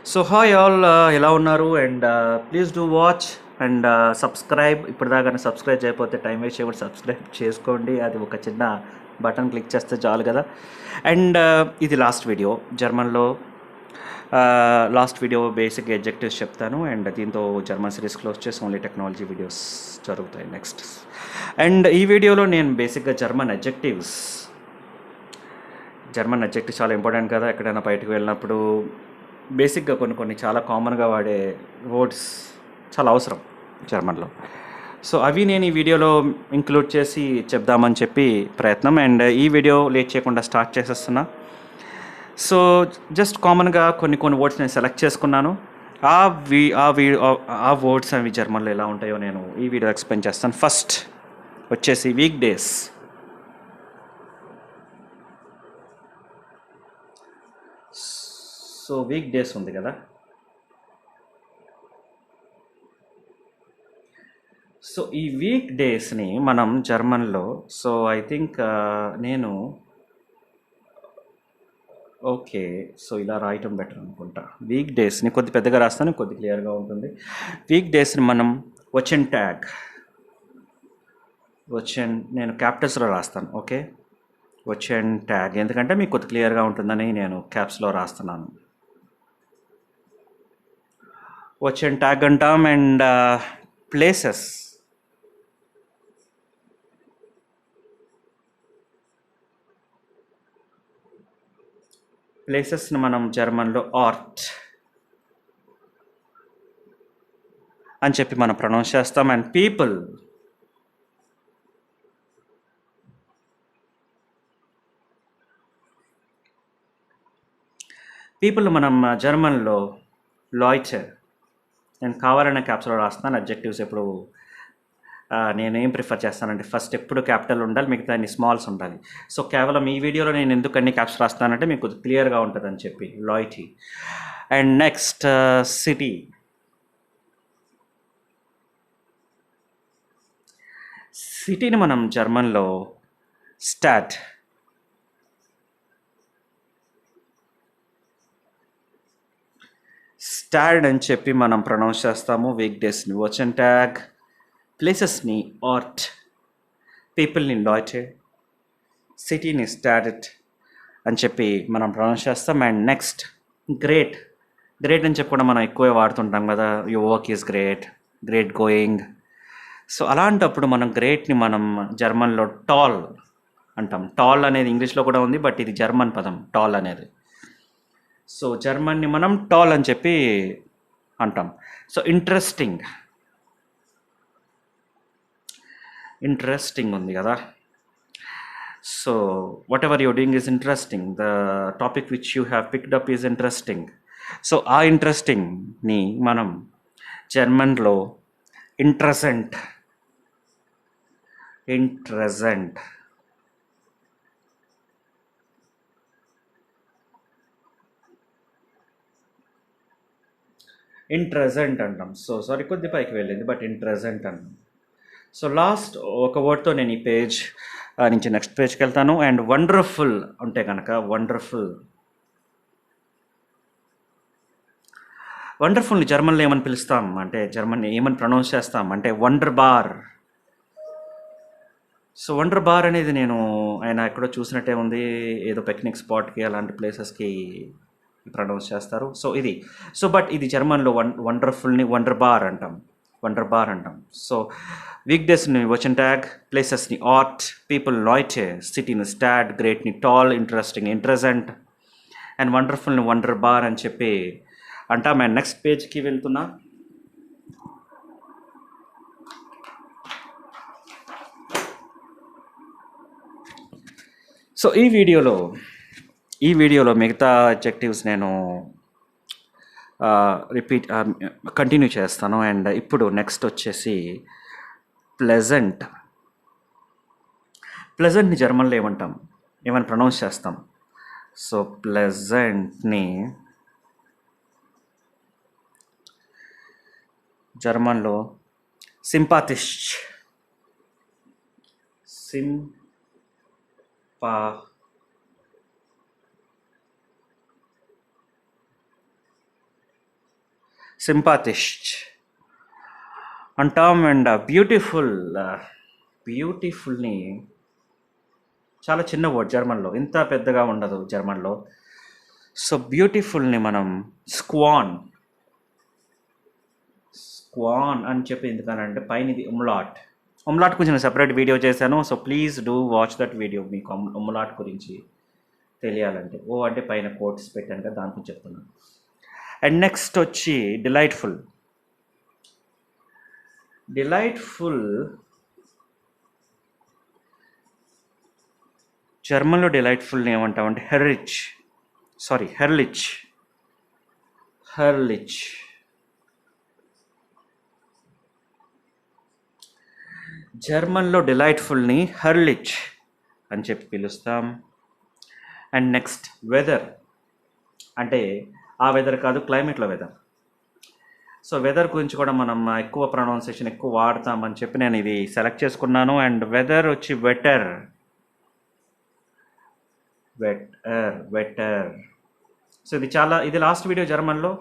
So hi all, ఎలా ఉన్నారు and please do watch and subscribe. ఇప్పటిదాకా సబ్స్క్రైబ్ చేయకపోతే టైం వేస్ట్ చేయకుండా సబ్స్క్రైబ్ చేసుకోండి. అది ఒక చిన్న బటన్ క్లిక్ చేస్తే చాలు కదా. అండ్ ఇది లాస్ట్ వీడియో జర్మన్లో. లాస్ట్ వీడియో బేసిక్ ఎడ్జెక్టివ్స్ చెప్తాను అండ్ దీంతో జర్మన్ సిరీస్ క్లోజ్ చేసి ఓన్లీ టెక్నాలజీ వీడియోస్ జరుగుతాయి నెక్స్ట్. అండ్ ఈ వీడియోలో నేను బేసిక్గా జర్మన్ అడ్జెక్టివ్స్ చాలా ఇంపార్టెంట్ కదా. ఎక్కడైనా బయటకు వెళ్ళినప్పుడు బేసిక్గా కొన్ని చాలా కామన్గా వాడే వర్డ్స్ చాలా అవసరం జర్మన్లో. సో అవి నేను ఈ వీడియోలో ఇంక్లూడ్ చేసి చెప్దామని చెప్పి ప్రయత్నం. అండ్ ఈ వీడియో లేట్ చేయకుండా స్టార్ట్ చేసేస్తున్నా. సో జస్ట్ కామన్గా కొన్ని వర్డ్స్ నేను సెలెక్ట్ చేసుకున్నాను. ఆ వర్డ్స్ అవి జర్మన్లో ఎలా ఉంటాయో నేను ఈ వీడియో ఎక్స్ప్లెయిన్ చేస్తాను. ఫస్ట్ వచ్చేసి week days. So weak days ఉంది కదా. సో ఈ వీక్ డేస్ని మనం జర్మన్లో, సో ఐ థింక్ నేను ఓకే, సో ఇలా రాయటం బెటర్ అనుకుంటా. వీక్ డేస్ని కొద్ది పెద్దగా రాస్తాను, కొద్ది క్లియర్గా ఉంటుంది. వీక్ డేస్ని మనం నేను క్యాపిటల్స్లో రాస్తాను. ఓకే, వచ్చెన్ ట్యాగ్, ఎందుకంటే మీకు కొద్ది క్లియర్గా ఉంటుందని నేను క్యాప్స్లో రాస్తున్నాను. వచ్చెన్ ట్యాగ్ అంటాం. అండ్ ప్లేసెస్, ప్లేసెస్ని మనం జర్మన్లో ఆర్ట్ అని చెప్పి మనం ప్రొనౌన్స్ చేస్తాం. అండ్ పీపుల్ మనం జర్మన్లో లాయిచర్. నేను కావాలనే క్యాప్స్లో రాస్తాను. అడ్జెక్టివ్స్ ఎప్పుడు నేనేం ప్రిఫర్ చేస్తానంటే ఫస్ట్ ఎప్పుడు క్యాపిటల్ ఉండాలి, మిగతా అన్ని స్మాల్స్ ఉండాలి. సో కేవలం ఈ వీడియోలో నేను ఎందుకు అన్ని క్యాప్స్ రాస్తానంటే మీకు క్లియర్గా ఉంటుందని చెప్పి లాయిటీ. And next city. సిటీని మనం జర్మన్లో స్టాడ్ అని చెప్పి మనం ప్రొనౌన్స్ చేస్తాము. వీక్ డేస్ని వచ్చెన్ ట్యాగ్, ప్లేసెస్ని ఆర్ట్, పీపుల్ని లాయిటే, సిటీని స్టాడెడ్ అని చెప్పి మనం ప్రొనౌన్స్ చేస్తాం. అండ్ నెక్స్ట్ గ్రేట్ అని చెప్పి కూడా మనం ఎక్కువ వాడుతుంటాం కదా. Your work is great going. So అలాంటప్పుడు మనం గ్రేట్ని మనం జర్మన్లో టాల్ అంటాం. టాల్ అనేది ఇంగ్లీష్లో కూడా ఉంది, బట్ ఇది జర్మన్ పదం టాల్ అనేది. సో జర్మన్ని మనం టాల్ అని చెప్పి అంటాం. సో ఇంట్రెస్టింగ్ ఉంది కదా. So what ever you're doing is interesting, the topic which you have picked up is interesting. So ఆ ఇంట్రెస్టింగ్ని మనం జర్మన్లో ఇంట్రెసెంట్ అంటాం. సో సారీ, కొద్ది పైకి వెళ్ళింది, బట్ ఇంట్రెసెంట్ అంటాం. సో లాస్ట్ ఒక వర్డ్తో నేను ఈ పేజ్ నుంచి నెక్స్ట్ పేజ్కి వెళ్తాను. అండ్ వండర్ఫుల్ ఉంటే కనుక వండర్ఫుల్ని జర్మన్లో ఏమని పిలుస్తాం అంటే, జర్మన్ ఏమని ప్రొనౌన్స్ చేస్తాం అంటే wonder bar. So wonder bar అనేది నేను ఆయన ఎక్కడో చూసినట్టే ఉంది, ఏదో పిక్నిక్ స్పాట్కి అలాంటి ప్లేసెస్కి ప్రొనౌన్స్ చేస్తారు. సో బట్ ఇది జర్మన్లో వండర్ఫుల్ని వండర్ బార్ అంటాం. సో వీక్ డేస్ని వచ్చెన్ ట్యాగ్, ప్లేసెస్ని ఆర్ట్, పీపుల్ లాయిటే, సిటీని స్టాడ్, గ్రేట్ని టాల్, ఇంట్రెస్టింగ్ ఇంట్రెసెంట్, అండ్ వండర్ఫుల్ని వండర్ బార్ అని చెప్పి అంటాం. అండ్ నెక్స్ట్ పేజ్కి వెళ్తున్నా. సో ఈ వీడియోలో మిగతా అడ్జెక్టివ్స్ నేను కంటిన్యూ చేస్తాను. అండ్ ఇప్పుడు నెక్స్ట్ వచ్చేసి ప్లెజెంట్ని జర్మన్లో ఏమని ప్రొనౌన్స్ చేస్తాం. సో ప్లెజెంట్ని జర్మన్లో సింపాతిష్ sympathisch అంటాం. అండ్ బ్యూటిఫుల్ని చాలా చిన్న వర్డ్ జర్మన్లో, ఇంత పెద్దగా ఉండదు జర్మన్లో. సో బ్యూటిఫుల్ని మనం స్క్వాన్ అని చెప్పి ఎందుకనంటే పైన ఇది ఉమ్లాట్ గురించి నేను సెపరేట్ వీడియో చేశాను. So please do watch that video మీకు ఉమ్లాట్ గురించి తెలియాలంటే. ఓ అంటే పైన కోట్స్ పెట్టాను కదా, దాని గురించి చెప్తున్నాను. అండ్ నెక్స్ట్ వచ్చి డిలైట్ఫుల్ జర్మన్లో డిలైట్ఫుల్ని ఏమంటామంటే హెర్లిచ్. జర్మన్లో డిలైట్ఫుల్ని హెర్లిచ్ అని చెప్పి పిలుస్తాం. అండ్ నెక్స్ట్ వెదర్ అంటే ఆ వెదర్ కాదు, క్లైమేట్లో వెదర్. సో వెదర్ గురించి కూడా మనం ఎక్కువ ప్రొనౌన్సియేషన్ ఎక్కువ వాడతామని చెప్పి నేను ఇది సెలెక్ట్ చేసుకున్నాను. అండ్ వెదర్ వచ్చి వెటర్. సో ఇది లాస్ట్ వీడియో జర్మన్లో.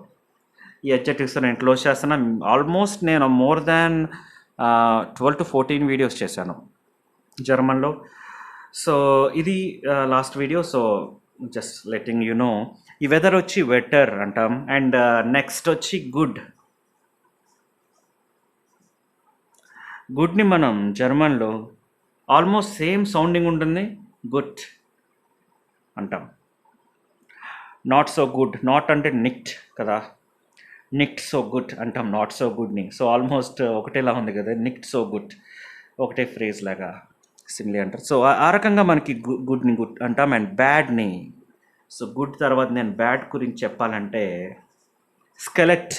ఈ అడ్జెక్టివ్స్ నేను క్లోజ్ చేస్తున్నాను. ఆల్మోస్ట్ నేను మోర్ దాన్ 12 to 14 వీడియోస్ చేశాను జర్మన్లో. సో ఇది last video. So just letting you know. ఈ వెదర్ వచ్చి వెటర్ అంటాం. అండ్ నెక్స్ట్ వచ్చి గుడ్ని మనం జర్మన్లో ఆల్మోస్ట్ సేమ్ సౌండింగ్ ఉంటుంది, గుడ్ అంటాం. నాట్ సో గుడ్, నాట్ అంటే నిక్ట్ కదా, నిక్ట్ సో గుడ్ అంటాం నాట్ సో గుడ్ని. సో ఆల్మోస్ట్ ఒకటేలా ఉంది కదా, నిక్ట్ సో గుడ్ ఒకటే ఫ్రేజ్ లాగా సిమిలీ అంటారు. సో ఆ రకంగా మనకి గుడ్ని గుడ్ అంటాం. అండ్ బ్యాడ్ని, సో గుడ్ తర్వాత నేను బ్యాడ్ గురించి చెప్పాలంటే స్కెలెట్.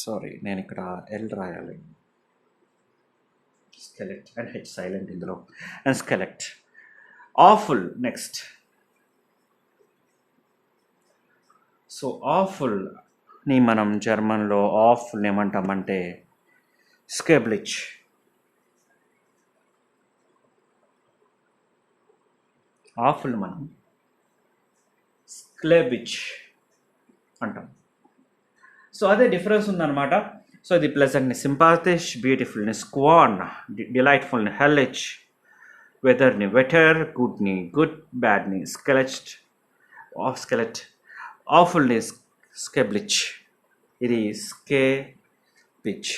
సారీ, నేను ఇక్కడ ఎల్ రాయాలి. స్కెలెట్ అండ్ హెచ్ సైలెంట్ ఇందులో. అండ్ స్కెలెట్. Awful next. సో ఆఫుల్ని మనం జర్మన్లో ఆఫుల్ని ఏమంటామంటే స్కెబ్లిచ్. ఆఫుల్ మనం స్క్లెబిచ్ అంటాం. సో అదే డిఫరెన్స్ ఉందన్నమాట. సో ఇది ప్లెజెంట్ని సింపాథిష్, బ్యూటిఫుల్ని స్క్వాన్, డిలైట్ఫుల్ని హెల్లిచ్, వెదర్ని వెటర్, గుడ్ని గుడ్, బ్యాడ్ని స్కెలెట్, ఆఫుల్ని స్కెబ్లిచ్, ఇది స్కేపిచ్.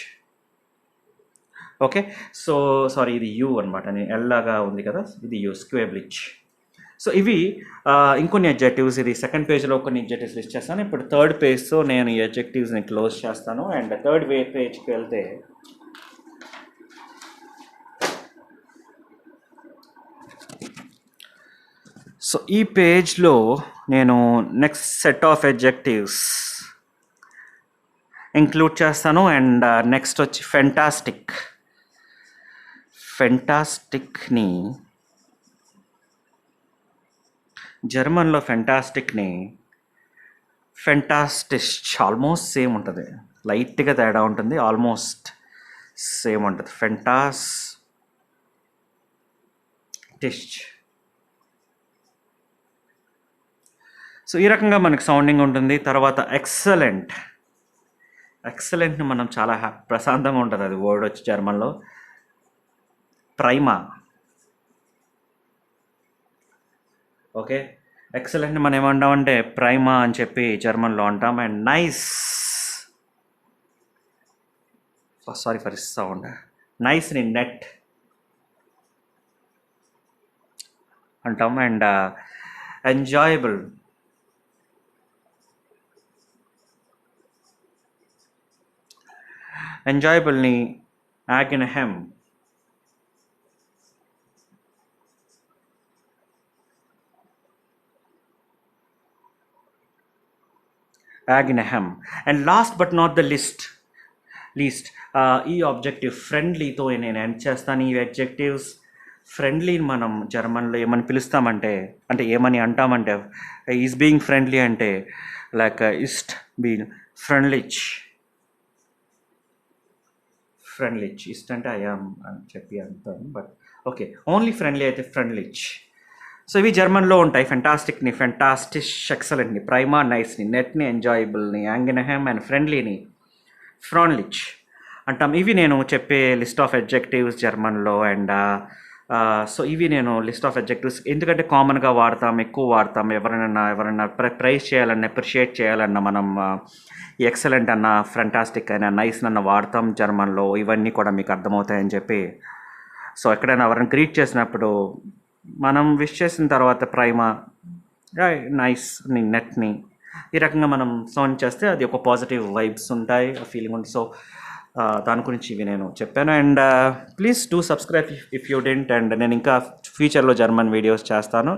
ఓకే, సో సారీ ఇది యూ అనమాట, నేను ఎల్లాగా ఉంది కదా, ఇది యూ, స్క్వేబ్లిచ్. సో ఇవి ఇంకొన్ని అడ్జెక్టివ్స్. ఇది సెకండ్ పేజ్లో కొన్ని అడ్జెక్టివ్స్ లిస్ట్ చేస్తాను. ఇప్పుడు థర్డ్ పేజ్తో నేను ఈ అడ్జెక్టివ్స్ని క్లోజ్ చేస్తాను. అండ్ థర్డ్ పేజ్కి వెళ్తే సో ఈ పేజ్లో నేను next set of adjectives include చేస్తాను. అండ్ నెక్స్ట్ వచ్చి ఫెంటాస్టిక్ని జర్మన్లో ఫెంటాస్టిష్ ఆల్మోస్ట్ సేమ్ ఉంటుంది, లైట్గా తేడా ఉంటుంది, ఆల్మోస్ట్ సేమ్ ఉంటుంది. ఫెంటాస్టిష్. సో ఈ రకంగా మనకి సౌండింగ్ ఉంటుంది. తర్వాత ఎక్సలెంట్ని మనం చాలా ప్రశాంతంగా ఉంటుంది అది వర్డ్ వచ్చి జర్మన్లో ప్రైమా. ఓకే, ఎక్సలెంట్ని మనం ఏమంటామంటే ప్రైమా అని చెప్పి జర్మన్లో అంటాం. And nice, sorry for sound, నైస్ని నెట్ అంటాం. అండ్ ఎంజాయబుల్ని యాగ్నెహెమ్. And last but not the least ఈ ఆబ్జెక్టివ్ ఫ్రెండ్లీతో నేను ఎండ్ చేస్తాను. ఈ అడ్జెక్టివ్స్ ఫ్రెండ్లీని మనం జర్మన్లో ఏమని పిలుస్తామంటే, అంటే ఏమని అంటామంటే, ఈజ్ బీయింగ్ ఫ్రెండ్లీ అంటే లైక్ ఇస్ట్ బీయింగ్ ఫ్రెండ్లిచ్. ఇస్ట్ అంటే ఐ యామ్ అని చెప్పి అంటాను, బట్ ఓకే, ఓన్లీ ఫ్రెండ్లీ అయితే ఫ్రెండ్లిచ్. సో ఇవి జర్మన్లో ఉంటాయి. ఫెంటాస్టిక్ని, ఫెంటాస్టిష్, ఎక్సలెంట్ని, ప్రైమా నైస్ని, నెట్ని, ఎంజాయబుల్ని, యాంగినహెమ్ అండ్ ఫ్రెండ్లీని ఫ్రాన్లిచ్ అంటాం. ఇవి నేను చెప్పే లిస్ట్ ఆఫ్ అడ్జెక్టివ్స్ జర్మన్లో. అండ్ సో ఇవి నేను లిస్ట్ ఆఫ్ అడ్జెక్టివ్స్ ఎందుకంటే కామన్గా వాడతాం, ఎక్కువ వాడతాం. ఎవరైనా ప్రైజ్ చేయాలన్నా, అప్రిషియేట్ చేయాలన్నా మనం ఎక్సలెంట్ అన్న, ఫ్యాంటాస్టిక్ అయినా, నైస్ అన్న వాడతాం జర్మన్లో. ఇవన్నీ కూడా మీకు అర్థమవుతాయని చెప్పి, సో ఎక్కడైనా ఎవరైనా గ్రీట్ చేసినప్పుడు మనం విష్ చేసిన తర్వాత ప్రైమా నైస్ని, నెట్ని ఈ రకంగా మనం సౌండ్ చేస్తే అది ఒక పాజిటివ్ వైబ్స్ ఉంటాయి, ఫీలింగ్ ఉంటుంది. సో దాని గురించి ఇవి నేను చెప్పాను. And please do subscribe if you dent. And నేను ఇంకా ఫ్యూచర్లో జర్మన్ వీడియోస్ చేస్తాను,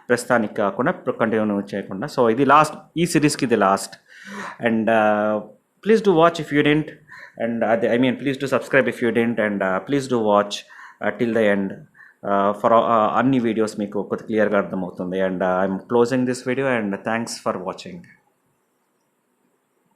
ప్రస్తుతానికి కాకుండా, కంటిన్యూ చేయకుండా. సో ఇది లాస్ట్, ఈ సిరీస్కి ఇది last. And please do watch if you dent. And అదే I mean please do subscribe if you dent. And please do watch till the end for అన్ని వీడియోస్ మీకు కొద్ది క్లియర్గా అర్థమవుతుంది. And I'm closing this video and thanks for watching.